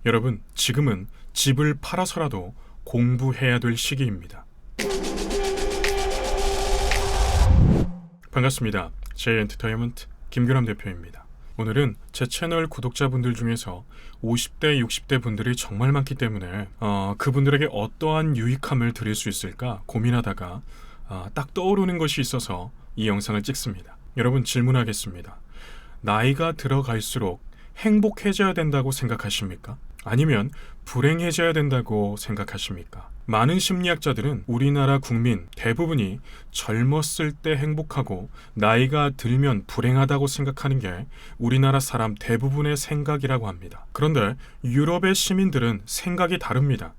여러분, 지금은 집을 팔아서라도 공부해야 될 시기입니다. 반갑습니다. J엔터테인먼트 김규남 대표입니다. 오늘은 제 채널 구독자분들 중에서 50대, 60대 분들이 정말 많기 때문에 그분들에게 어떠한 유익함을 드릴 수 있을까 고민하다가 딱 떠오르는 것이 있어서 이 영상을 찍습니다. 여러분, 질문하겠습니다. 나이가 들어갈수록 행복해져야 된다고 생각하십니까? 아니면 불행해져야 된다고 생각하십니까? 많은 심리학자들은 우리나라 국민 대부분이 젊었을 때 행복하고 나이가 들면 불행하다고 생각하는 게 우리나라 사람 대부분의 생각이라고 합니다. 그런데 유럽의 시민들은 생각이 다릅니다.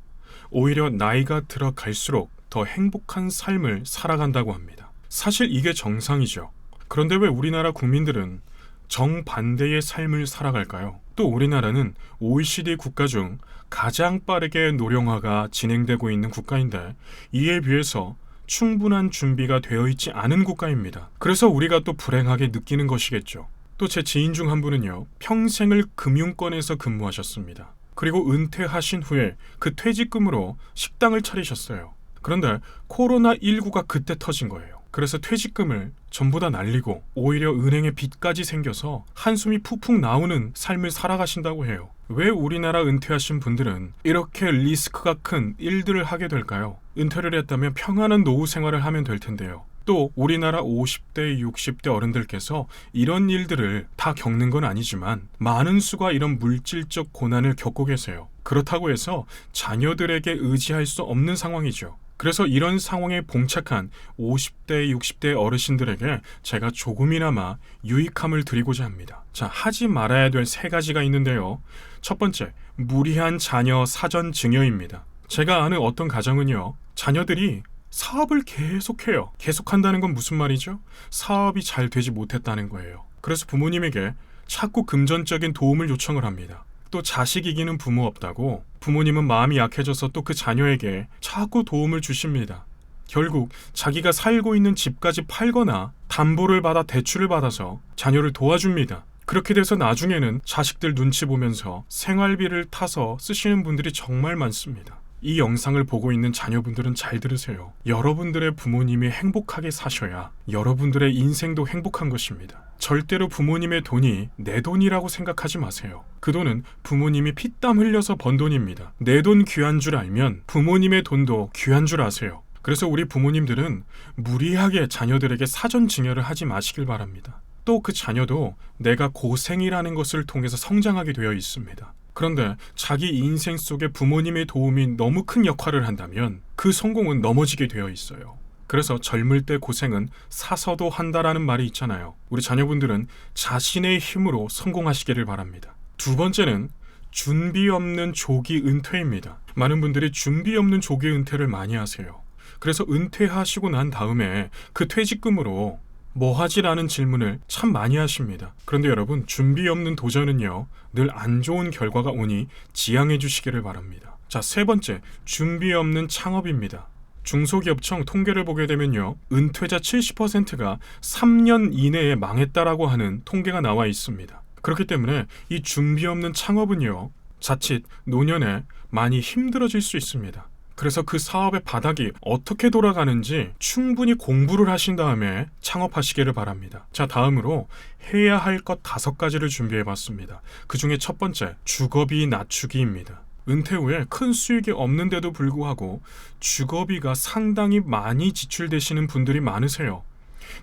오히려 나이가 들어갈수록 더 행복한 삶을 살아간다고 합니다. 사실 이게 정상이죠. 그런데 왜 우리나라 국민들은 정반대의 삶을 살아갈까요? 또 우리나라는 OECD 국가 중 가장 빠르게 노령화가 진행되고 있는 국가인데 이에 비해서 충분한 준비가 되어 있지 않은 국가입니다. 그래서 우리가 또 불행하게 느끼는 것이겠죠. 또 제 지인 중 한 분은요, 평생을 금융권에서 근무하셨습니다. 그리고 은퇴하신 후에 그 퇴직금으로 식당을 차리셨어요. 그런데 코로나19가 그때 터진 거예요. 그래서 퇴직금을 전부 다 날리고 오히려 은행에 빚까지 생겨서 한숨이 푹푹 나오는 삶을 살아가신다고 해요. 왜 우리나라 은퇴하신 분들은 이렇게 리스크가 큰 일들을 하게 될까요? 은퇴를 했다면 평안한 노후 생활을 하면 될 텐데요. 또 우리나라 50대, 60대 어른들께서 이런 일들을 다 겪는 건 아니지만 많은 수가 이런 물질적 고난을 겪고 계세요. 그렇다고 해서 자녀들에게 의지할 수 없는 상황이죠. 그래서 이런 상황에 봉착한 50대, 60대 어르신들에게 제가 조금이나마 유익함을 드리고자 합니다. 자, 하지 말아야 될 3가지가 있는데요. 첫 번째, 무리한 자녀 사전 증여입니다. 제가 아는 어떤 가정은요, 자녀들이 사업을 계속해요. 계속한다는 건 무슨 말이죠? 사업이 잘 되지 못했다는 거예요. 그래서 부모님에게 자꾸 금전적인 도움을 요청을 합니다. 또 자식 이기는 부모 없다고 부모님은 마음이 약해져서 또 그 자녀에게 자꾸 도움을 주십니다. 결국 자기가 살고 있는 집까지 팔거나 담보를 받아 대출을 받아서 자녀를 도와줍니다. 그렇게 돼서 나중에는 자식들 눈치 보면서 생활비를 타서 쓰시는 분들이 정말 많습니다. 이 영상을 보고 있는 자녀분들은 잘 들으세요. 여러분들의 부모님이 행복하게 사셔야 여러분들의 인생도 행복한 것입니다. 절대로 부모님의 돈이 내 돈이라고 생각하지 마세요. 그 돈은 부모님이 피땀 흘려서 번 돈입니다. 내 돈 귀한 줄 알면 부모님의 돈도 귀한 줄 아세요. 그래서 우리 부모님들은 무리하게 자녀들에게 사전 증여를 하지 마시길 바랍니다. 또 그 자녀도 내가 고생이라는 것을 통해서 성장하게 되어 있습니다. 그런데 자기 인생 속에 부모님의 도움이 너무 큰 역할을 한다면 그 성공은 넘어지게 되어 있어요. 그래서 젊을 때 고생은 사서도 한다라는 말이 있잖아요. 우리 자녀분들은 자신의 힘으로 성공하시기를 바랍니다. 두 번째는 준비 없는 조기 은퇴입니다. 많은 분들이 준비 없는 조기 은퇴를 많이 하세요. 그래서 은퇴하시고 난 다음에 그 퇴직금으로 뭐 하지라는 질문을 참 많이 하십니다. 그런데 여러분, 준비 없는 도전은요, 늘 안 좋은 결과가 오니 지양해 주시기를 바랍니다. 자, 3번째, 준비 없는 창업입니다. 중소기업청 통계를 보게 되면요, 은퇴자 70%가 3년 이내에 망했다라고 하는 통계가 나와 있습니다. 그렇기 때문에 이 준비 없는 창업은요, 자칫 노년에 많이 힘들어질 수 있습니다. 그래서 그 사업의 바닥이 어떻게 돌아가는지 충분히 공부를 하신 다음에 창업하시기를 바랍니다. 자, 다음으로 해야 할 것 5가지를 준비해봤습니다. 그 중에 첫 번째, 주거비 낮추기입니다. 은퇴 후에 큰 수익이 없는데도 불구하고 주거비가 상당히 많이 지출되시는 분들이 많으세요.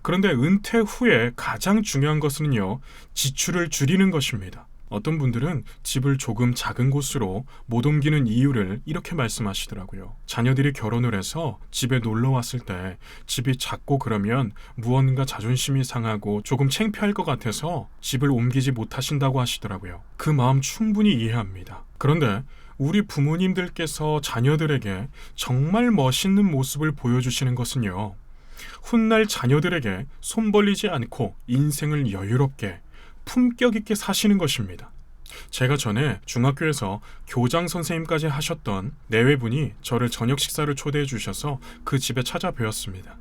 그런데 은퇴 후에 가장 중요한 것은요, 지출을 줄이는 것입니다. 어떤 분들은 집을 조금 작은 곳으로 못 옮기는 이유를 이렇게 말씀하시더라고요. 자녀들이 결혼을 해서 집에 놀러 왔을 때 집이 작고 그러면 무언가 자존심이 상하고 조금 창피할 것 같아서 집을 옮기지 못하신다고 하시더라고요. 그 마음 충분히 이해합니다. 그런데 우리 부모님들께서 자녀들에게 정말 멋있는 모습을 보여주시는 것은요, 훗날 자녀들에게 손 벌리지 않고 인생을 여유롭게 품격 있게 사시는 것입니다. 제가 전에 중학교에서 교장 선생님까지 하셨던 내외분이 저를 저녁 식사를 초대해 주셔서 그 집에 찾아뵈었습니다.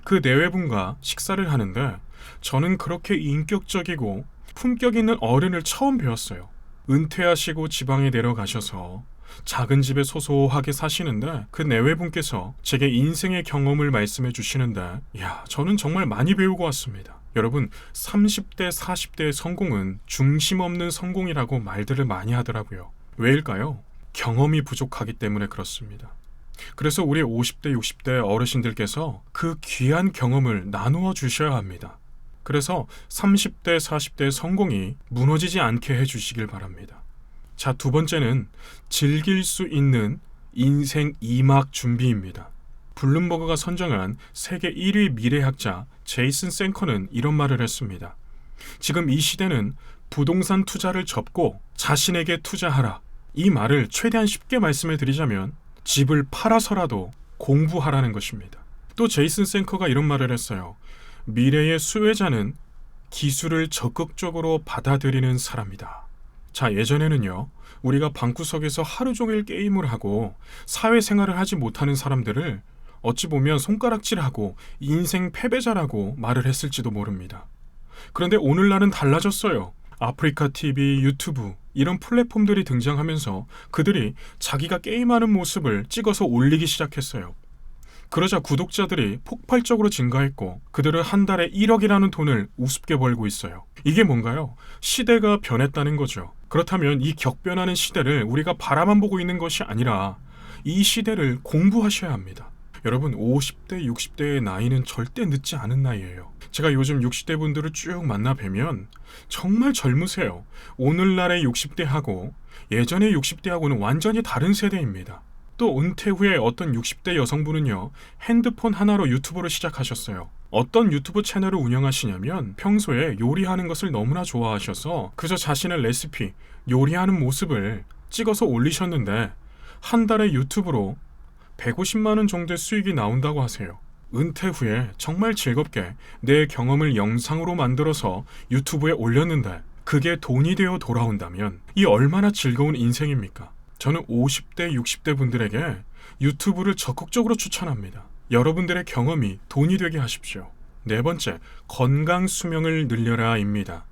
그 내외분과 식사를 하는데 저는 그렇게 인격적이고 품격 있는 어른을 처음 배웠어요. 은퇴하시고 지방에 내려가셔서 작은 집에 소소하게 사시는데 그 내외분께서 제게 인생의 경험을 말씀해 주시는데 저는 정말 많이 배우고 왔습니다. 여러분, 30대, 40대의 성공은 중심 없는 성공이라고 말들을 많이 하더라고요. 왜일까요? 경험이 부족하기 때문에 그렇습니다. 그래서 우리 50대, 60대 어르신들께서 그 귀한 경험을 나누어 주셔야 합니다. 그래서 30대, 40대의 성공이 무너지지 않게 해주시길 바랍니다. 자, 두 번째는 즐길 수 있는 인생 2막 준비입니다. 블룸버그가 선정한 세계 1위 미래학자 제이슨 생커는 이런 말을 했습니다. 지금 이 시대는 부동산 투자를 접고 자신에게 투자하라. 이 말을 최대한 쉽게 말씀해 드리자면 집을 팔아서라도 공부하라는 것입니다. 또 제이슨 생커가 이런 말을 했어요. 미래의 수혜자는 기술을 적극적으로 받아들이는 사람이다. 자, 예전에는요, 우리가 방구석에서 하루 종일 게임을 하고 사회생활을 하지 못하는 사람들을 어찌 보면 손가락질하고 인생 패배자라고 말을 했을지도 모릅니다. 그런데 오늘날은 달라졌어요. 아프리카 TV, 유튜브 이런 플랫폼들이 등장하면서 그들이 자기가 게임하는 모습을 찍어서 올리기 시작했어요. 그러자 구독자들이 폭발적으로 증가했고 그들은 한 달에 1억이라는 돈을 우습게 벌고 있어요. 이게 뭔가요? 시대가 변했다는 거죠. 그렇다면 이 격변하는 시대를 우리가 바라만 보고 있는 것이 아니라 이 시대를 공부하셔야 합니다. 여러분, 50대, 60대의 나이는 절대 늦지 않은 나이예요. 제가 요즘 60대 분들을 쭉 만나 뵈면 정말 젊으세요. 오늘날의 60대하고 예전의 60대하고는 완전히 다른 세대입니다. 또 은퇴 후에 어떤 60대 여성분은요, 핸드폰 하나로 유튜브를 시작하셨어요. 어떤 유튜브 채널을 운영하시냐면 평소에 요리하는 것을 너무나 좋아하셔서 그저 자신의 레시피, 요리하는 모습을 찍어서 올리셨는데 한 달에 유튜브로 150만 원 정도의 수익이 나온다고 하세요. 은퇴 후에 정말 즐겁게 내 경험을 영상으로 만들어서 유튜브에 올렸는데 그게 돈이 되어 돌아온다면 이 얼마나 즐거운 인생입니까? 저는 50대, 60대 분들에게 유튜브를 적극적으로 추천합니다. 여러분들의 경험이 돈이 되게 하십시오. 네 번째, 건강 수명을 늘려라입니다.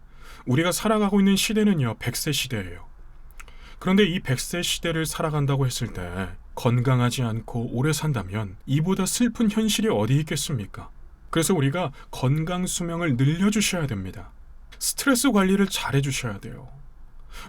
우리가 살아가고 있는 시대는요, 100세 시대예요. 그런데 이 100세 시대를 살아간다고 했을 때 건강하지 않고 오래 산다면 이보다 슬픈 현실이 어디 있겠습니까? 그래서 우리가 건강 수명을 늘려주셔야 됩니다. 스트레스 관리를 잘 해주셔야 돼요.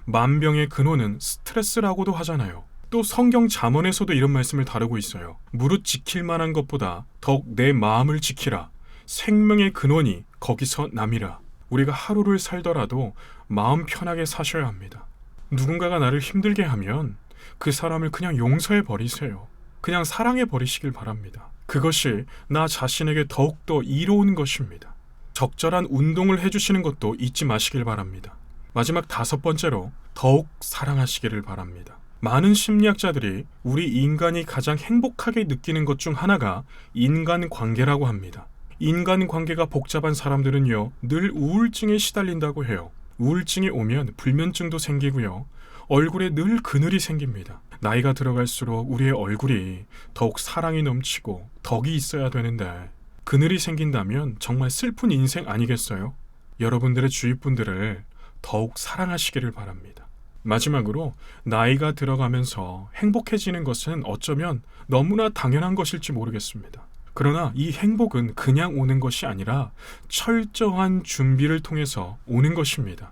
만병의 근원은 스트레스라고도 하잖아요. 또 성경 잠언에서도 이런 말씀을 다루고 있어요. 무릇 지킬 만한 것보다 더욱 내 마음을 지키라. 생명의 근원이 거기서 남이라. 우리가 하루를 살더라도 마음 편하게 사셔야 합니다. 누군가가 나를 힘들게 하면 그 사람을 그냥 용서해 버리세요. 그냥 사랑해 버리시길 바랍니다. 그것이 나 자신에게 더욱더 이로운 것입니다. 적절한 운동을 해주시는 것도 잊지 마시길 바랍니다. 마지막 5번째로 더욱 사랑하시기를 바랍니다. 많은 심리학자들이 우리 인간이 가장 행복하게 느끼는 것 중 하나가 인간관계라고 합니다. 인간관계가 복잡한 사람들은요, 늘 우울증에 시달린다고 해요. 우울증이 오면 불면증도 생기고요. 얼굴에 늘 그늘이 생깁니다. 나이가 들어갈수록 우리의 얼굴이 더욱 사랑이 넘치고 덕이 있어야 되는데 그늘이 생긴다면 정말 슬픈 인생 아니겠어요? 여러분들의 주위 분들을 더욱 사랑하시기를 바랍니다. 마지막으로 나이가 들어가면서 행복해지는 것은 어쩌면 너무나 당연한 것일지 모르겠습니다. 그러나 이 행복은 그냥 오는 것이 아니라 철저한 준비를 통해서 오는 것입니다.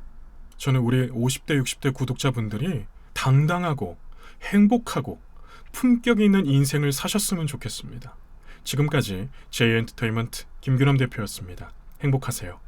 저는 우리 50대, 60대 구독자분들이 당당하고 행복하고 품격 있는 인생을 사셨으면 좋겠습니다. 지금까지 제이엔터테인먼트 김규남 대표였습니다. 행복하세요.